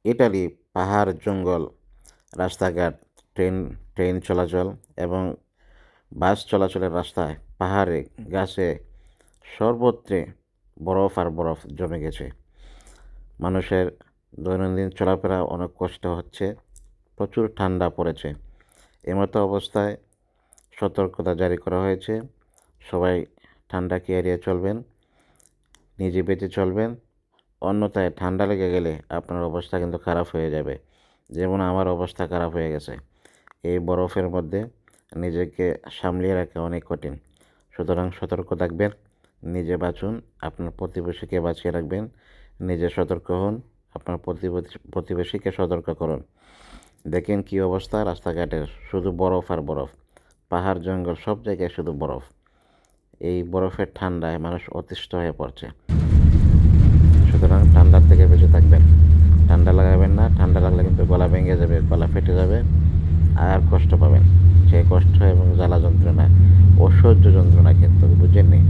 Italy পাহাড়, জঙ্গল, রাস্তাঘাট, ট্রেন ট্রেন চলাচল এবং বাস চলাচলের রাস্তায়, পাহাড়ে, গাছে সর্বত্রে বরফ আর বরফ জমে গেছে। মানুষের দৈনন্দিন চলাফেরা অনেক কষ্ট হচ্ছে, প্রচুর ঠান্ডা পড়েছে। এমতো অবস্থায় সতর্কতা জারি করা হয়েছে, সবাই ঠান্ডাকে এড়িয়ে চলবেন, নিজে বেঁচে চলবেন, অন্যথায় ঠান্ডা লেগে গেলে আপনার অবস্থা কিন্তু খারাপ হয়ে যাবে, যেমন আমার অবস্থা খারাপ হয়ে গেছে। এই বরফের মধ্যে নিজেকে সামলিয়ে রাখা অনেক কঠিন। সুতরাং সতর্ক থাকবেন, নিজে বাঁচুন, আপনার প্রতিবেশীকে বাঁচিয়ে রাখবেন, নিজে সতর্ক হন, আপনার প্রতিবেশীকে সতর্ক করুন। দেখেন কী অবস্থা রাস্তাঘাটের, শুধু বরফ আর বরফ, পাহাড় জঙ্গল সব জায়গায় শুধু বরফ। এই বরফের ঠান্ডায় মানুষ অতিষ্ঠ হয়ে পড়ছে। সুতরাং ঠান্ডার থেকে বেঁচে থাকবেন, ঠান্ডা লাগাবেন না, ঠান্ডা লাগলে কিন্তু গলা ভেঙে যাবে, গলা ফেটে যাবে, আর কষ্ট পাবেন। সেই কষ্ট এবং জ্বালা যন্ত্রণা, অসহ্য যন্ত্রণা কিন্তু, বুঝেননি?